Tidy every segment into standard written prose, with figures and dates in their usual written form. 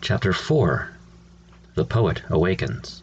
Chapter 4. The Poet Awakens.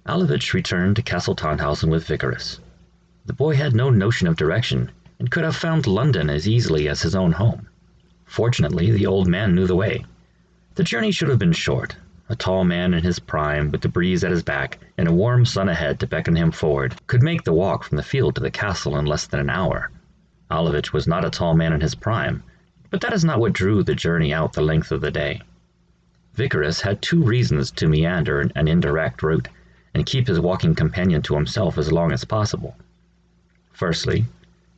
Alovich returned to Castle Tannhäuser with Vickers. The boy had no notion of direction, and could have found London as easily as his own home. Fortunately, the old man knew the way. The journey should have been short. A tall man in his prime, with the breeze at his back and a warm sun ahead to beckon him forward, could make the walk from the field to the castle in less than an hour. Alovich was not a tall man in his prime, but that is not what drew the journey out the length of the day. Vickers had 2 reasons to meander an indirect route and keep his walking companion to himself as long as possible. Firstly,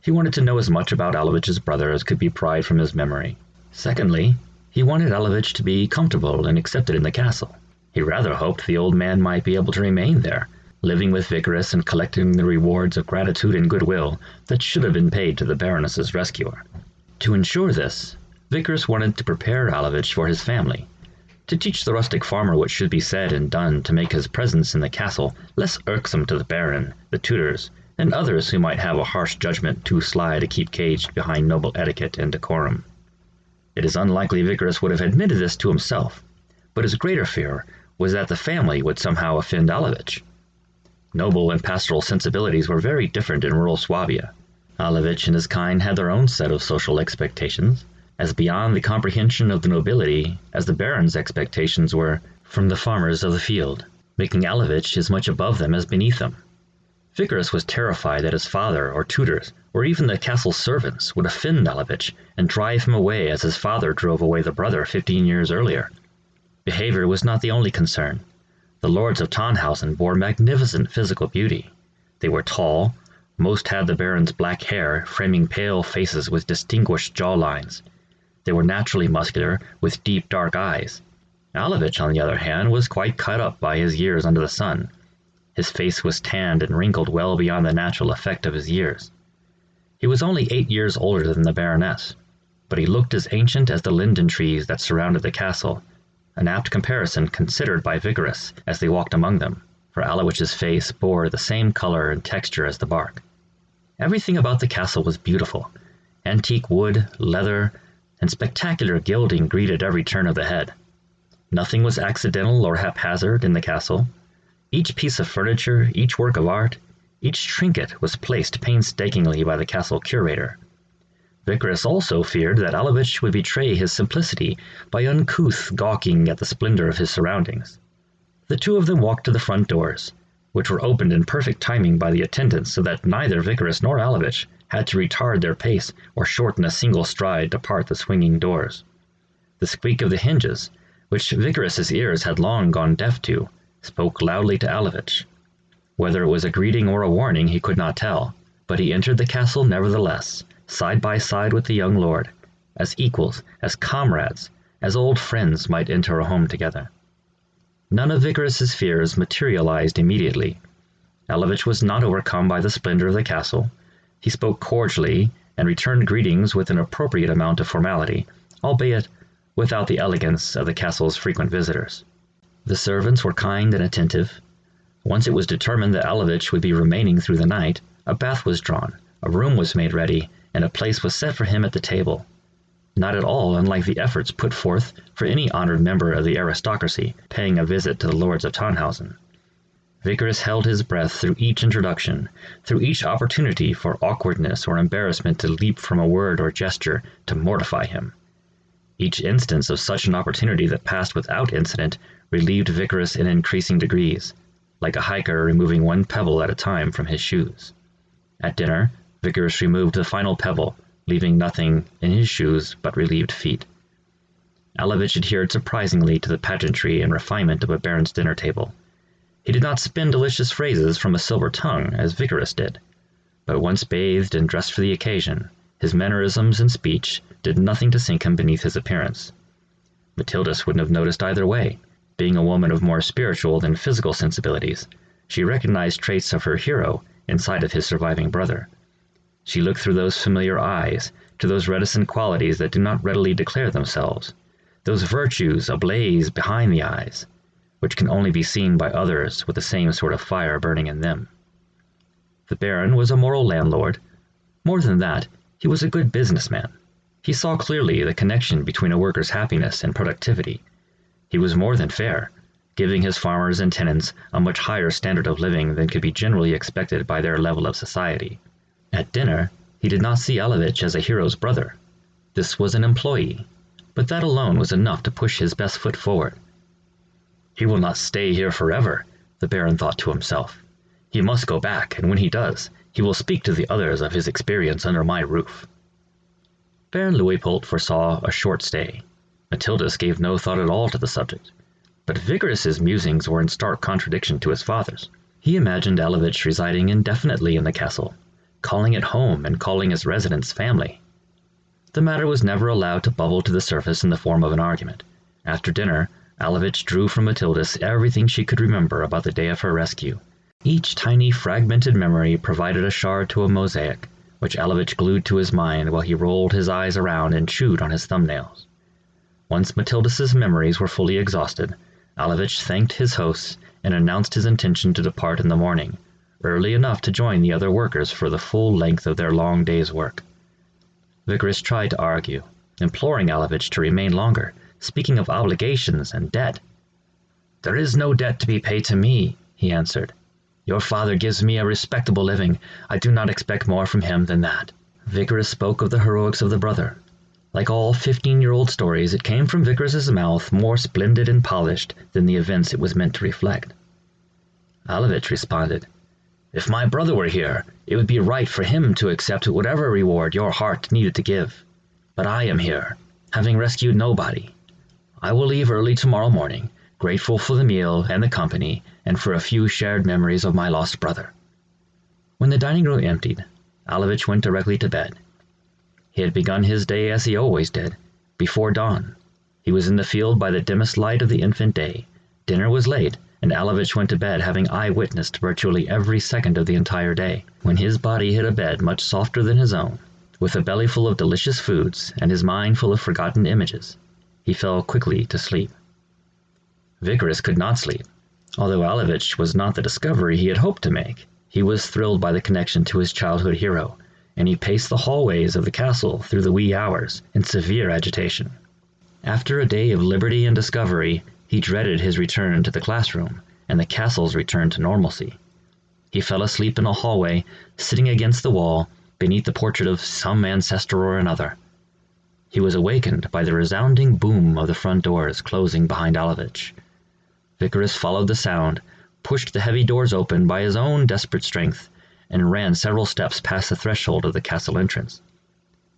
he wanted to know as much about Alovich's brother as could be pried from his memory. Secondly, he wanted Alovich to be comfortable and accepted in the castle. He rather hoped the old man might be able to remain there, living with Vickers and collecting the rewards of gratitude and goodwill that should have been paid to the Baroness's rescuer. To ensure this, Vickers wanted to prepare Alovich for his family, to teach the rustic farmer what should be said and done to make his presence in the castle less irksome to the Baron, the tutors, and others who might have a harsh judgment too sly to keep caged behind noble etiquette and decorum. It is unlikely Vickers would have admitted this to himself, but his greater fear was that the family would somehow offend Alovich. Noble and pastoral sensibilities were very different in rural Swabia. Alovich and his kind had their own set of social expectations, as beyond the comprehension of the nobility as the Baron's expectations were from the farmers of the field, making Alovich as much above them as beneath them. Vickers was terrified that his father or tutors, or even the castle servants, would offend Alovich and drive him away as his father drove away the brother 15 years earlier. Behavior was not the only concern. The lords of Tannhäuser bore magnificent physical beauty. They were tall. Most had the Baron's black hair, framing pale faces with distinguished jawlines. They were naturally muscular, with deep dark eyes. Alovich, on the other hand, was quite cut up by his years under the sun. His face was tanned and wrinkled well beyond the natural effect of his years. He was only 8 years older than the Baroness, but he looked as ancient as the linden trees that surrounded the castle, an apt comparison considered by Vickers as they walked among them, for Alovich's face bore the same color and texture as the bark. Everything about the castle was beautiful. Antique wood, leather, and spectacular gilding greeted every turn of the head. Nothing was accidental or haphazard in the castle. Each piece of furniture, each work of art, each trinket was placed painstakingly by the castle curator. Vickers also feared that Alovich would betray his simplicity by uncouth gawking at the splendor of his surroundings. The 2 of them walked to the front doors, which were opened in perfect timing by the attendants so that neither Vickers nor Alovich had to retard their pace or shorten a single stride to part the swinging doors. The squeak of the hinges, which Vickers' ears had long gone deaf to, spoke loudly to Alovich. Whether it was a greeting or a warning he could not tell, but he entered the castle nevertheless, side by side with the young lord, as equals, as comrades, as old friends might enter a home together. None of Vickers' fears materialized immediately. Alovich was not overcome by the splendor of the castle. He spoke cordially and returned greetings with an appropriate amount of formality, albeit without the elegance of the castle's frequent visitors. The servants were kind and attentive. Once it was determined that Alovich would be remaining through the night, a bath was drawn, a room was made ready, and a place was set for him at the table. Not at all unlike the efforts put forth for any honored member of the aristocracy paying a visit to the lords of Tannhäuser. Vickers held his breath through each introduction, through each opportunity for awkwardness or embarrassment to leap from a word or gesture to mortify him. Each instance of such an opportunity that passed without incident relieved Vickers in increasing degrees, like a hiker removing 1 pebble at a time from his shoes. At dinner, Vickers removed the final pebble, leaving nothing in his shoes but relieved feet. Alovich adhered surprisingly to the pageantry and refinement of a baron's dinner table. He did not spin delicious phrases from a silver tongue, as Vickers did, but once bathed and dressed for the occasion, his mannerisms and speech did nothing to sink him beneath his appearance. Matildas wouldn't have noticed either way. Being a woman of more spiritual than physical sensibilities, she recognized traits of her hero inside of his surviving brother. She looked through those familiar eyes to those reticent qualities that do not readily declare themselves, those virtues ablaze behind the eyes, which can only be seen by others with the same sort of fire burning in them. The Baron was a moral landlord. More than that, he was a good businessman. He saw clearly the connection between a worker's happiness and productivity. He was more than fair, giving his farmers and tenants a much higher standard of living than could be generally expected by their level of society. At dinner, he did not see Alovich as a hero's brother. This was an employee, but that alone was enough to push his best foot forward. He will not stay here forever, the Baron thought to himself. He must go back, and when he does, he will speak to the others of his experience under my roof. Baron Leopold foresaw a short stay. Mathildas gave no thought at all to the subject, but Vigorous' musings were in stark contradiction to his father's. He imagined Alovich residing indefinitely in the castle, calling it home and calling his residents family. The matter was never allowed to bubble to the surface in the form of an argument. After dinner, Alovich drew from Mathildas everything she could remember about the day of her rescue. Each tiny fragmented memory provided a shard to a mosaic, which Alovich glued to his mind while he rolled his eyes around and chewed on his thumbnails. Once Mathildas's memories were fully exhausted, Alovich thanked his hosts and announced his intention to depart in the morning, early enough to join the other workers for the full length of their long day's work. Vigorous tried to argue, imploring Alovich to remain longer, speaking of obligations and debt. "There is no debt to be paid to me," he answered. "Your father gives me a respectable living. I do not expect more from him than that." Vigorous spoke of the heroics of the brother. Like all 15-year-old stories, it came from Vigorous's mouth more splendid and polished than the events it was meant to reflect. Alovich responded, "If my brother were here, it would be right for him to accept whatever reward your heart needed to give. But I am here, having rescued nobody. I will leave early tomorrow morning, grateful for the meal and the company, and for a few shared memories of my lost brother." When the dining room emptied, Alovich went directly to bed. He had begun his day as he always did, before dawn. He was in the field by the dimmest light of the infant day. Dinner was late, and Alovich went to bed having eye-witnessed virtually every second of the entire day. When his body hit a bed much softer than his own, with a belly full of delicious foods and his mind full of forgotten images, he fell quickly to sleep. Vigorous could not sleep. Although Alovich was not the discovery he had hoped to make, he was thrilled by the connection to his childhood hero, and he paced the hallways of the castle through the wee hours in severe agitation. After a day of liberty and discovery, he dreaded his return to the classroom and the castle's return to normalcy. He fell asleep in a hallway, sitting against the wall, beneath the portrait of some ancestor or another. He was awakened by the resounding boom of the front doors closing behind Alovich. Vigorous followed the sound, pushed the heavy doors open by his own desperate strength, and ran several steps past the threshold of the castle entrance.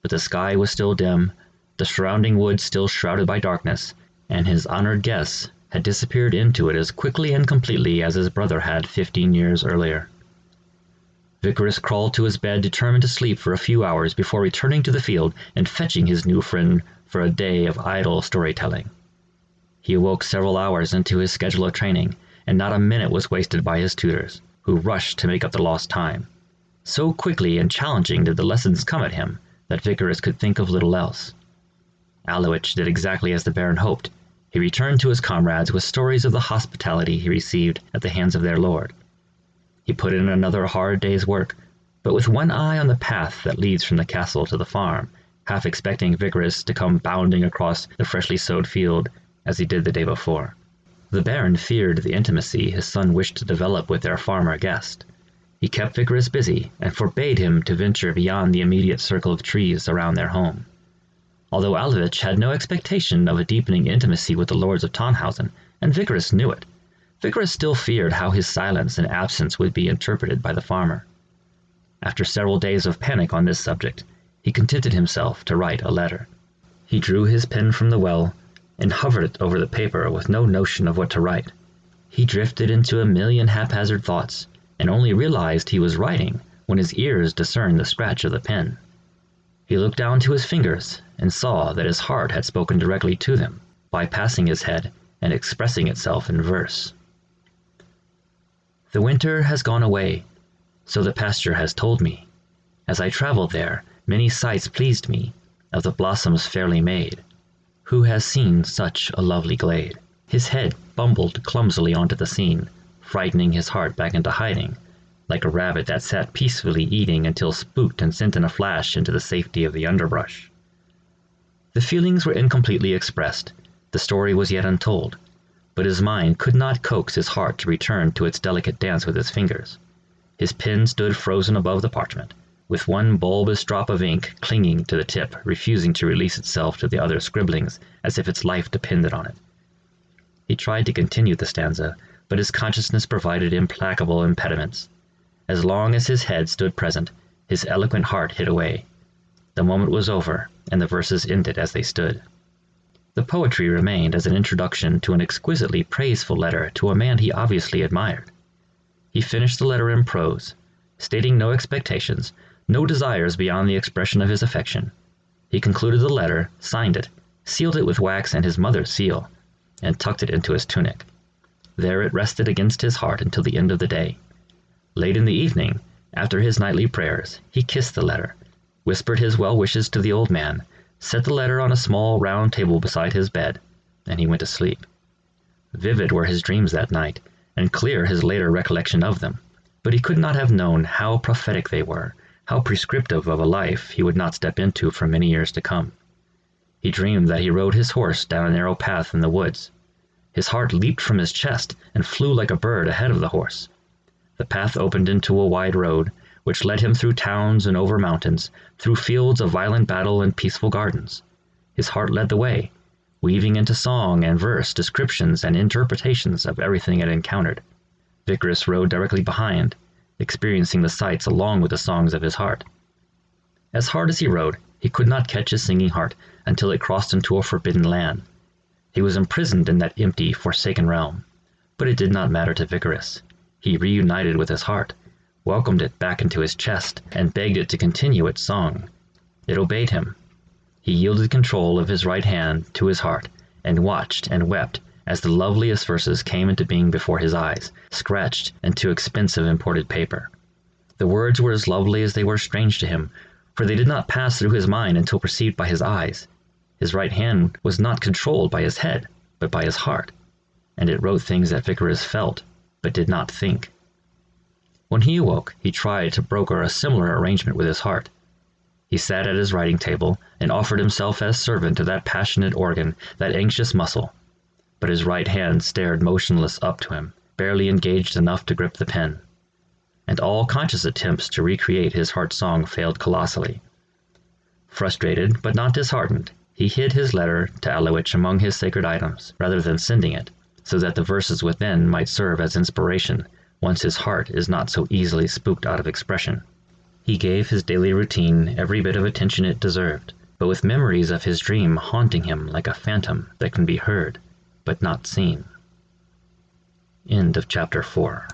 But the sky was still dim, the surrounding woods still shrouded by darkness, and his honored guests had disappeared into it as quickly and completely as his brother had 15 years earlier. Vigorous crawled to his bed, determined to sleep for a few hours before returning to the field and fetching his new friend for a day of idle storytelling. He awoke several hours into his schedule of training, and not a minute was wasted by his tutors, who rushed to make up the lost time. So quickly and challenging did the lessons come at him that Vigorous could think of little else. Alovich did exactly as the Baron hoped. He returned to his comrades with stories of the hospitality he received at the hands of their lord. He put in another hard day's work, but with one eye on the path that leads from the castle to the farm, half expecting Vigorous to come bounding across the freshly sowed field as he did the day before. The Baron feared the intimacy his son wished to develop with their farmer guest. He kept Vigorous busy and forbade him to venture beyond the immediate circle of trees around their home. Although Alovich had no expectation of a deepening intimacy with the lords of Tannhäuser, and Vigorous knew it, Vigorous still feared how his silence and absence would be interpreted by the farmer. After several days of panic on this subject, he contented himself to write a letter. He drew his pen from the well and hovered it over the paper with no notion of what to write. He drifted into a million haphazard thoughts, and only realized he was writing when his ears discerned the scratch of the pen. He looked down to his fingers and saw that his heart had spoken directly to them, bypassing his head and expressing itself in verse. The winter has gone away, so the pasture has told me. As I traveled there, many sights pleased me, of the blossoms fairly made. Who has seen such a lovely glade? His head bumbled clumsily onto the scene, frightening his heart back into hiding, like a rabbit that sat peacefully eating until spooked and sent in a flash into the safety of the underbrush. The feelings were incompletely expressed, the story was yet untold, but his mind could not coax his heart to return to its delicate dance with his fingers. His pen stood frozen above the parchment, with one bulbous drop of ink clinging to the tip, refusing to release itself to the other scribblings as if its life depended on it. He tried to continue the stanza, but his consciousness provided implacable impediments. As long as his head stood present, his eloquent heart hid away. The moment was over, and the verses ended as they stood. The poetry remained as an introduction to an exquisitely praiseful letter to a man he obviously admired. He finished the letter in prose, stating no expectations, no desires beyond the expression of his affection. He concluded the letter, signed it, sealed it with wax and his mother's seal, and tucked it into his tunic. There it rested against his heart until the end of the day. Late in the evening, after his nightly prayers, he kissed the letter, whispered his well wishes to the old man, set the letter on a small round table beside his bed, and he went to sleep. Vivid were his dreams that night, and clear his later recollection of them, but he could not have known how prophetic they were, how prescriptive of a life he would not step into for many years to come. He dreamed that he rode his horse down a narrow path in the woods. His heart leaped from his chest and flew like a bird ahead of the horse. The path opened into a wide road, which led him through towns and over mountains, through fields of violent battle and peaceful gardens. His heart led the way, weaving into song and verse descriptions and interpretations of everything it encountered. Vicarus rode directly behind, experiencing the sights along with the songs of his heart. As hard as he rode, he could not catch his singing heart until it crossed into a forbidden land. He was imprisoned in that empty, forsaken realm, but it did not matter to Vicarus. He reunited with his heart, welcomed it back into his chest, and begged it to continue its song. It obeyed him. He yielded control of his right hand to his heart, and watched and wept as the loveliest verses came into being before his eyes, scratched into expensive imported paper. The words were as lovely as they were strange to him, for they did not pass through his mind until perceived by his eyes. His right hand was not controlled by his head, but by his heart, and it wrote things that Vicarus felt, but did not think. When he awoke, he tried to broker a similar arrangement with his heart. He sat at his writing table and offered himself as servant to that passionate organ, that anxious muscle. But his right hand stared motionless up to him, barely engaged enough to grip the pen. And all conscious attempts to recreate his heart song failed colossally. Frustrated, but not disheartened, he hid his letter to Alowich among his sacred items, rather than sending it, so that the verses within might serve as inspiration once his heart is not so easily spooked out of expression. He gave his daily routine every bit of attention it deserved, but with memories of his dream haunting him like a phantom that can be heard, but not seen. End of chapter 4.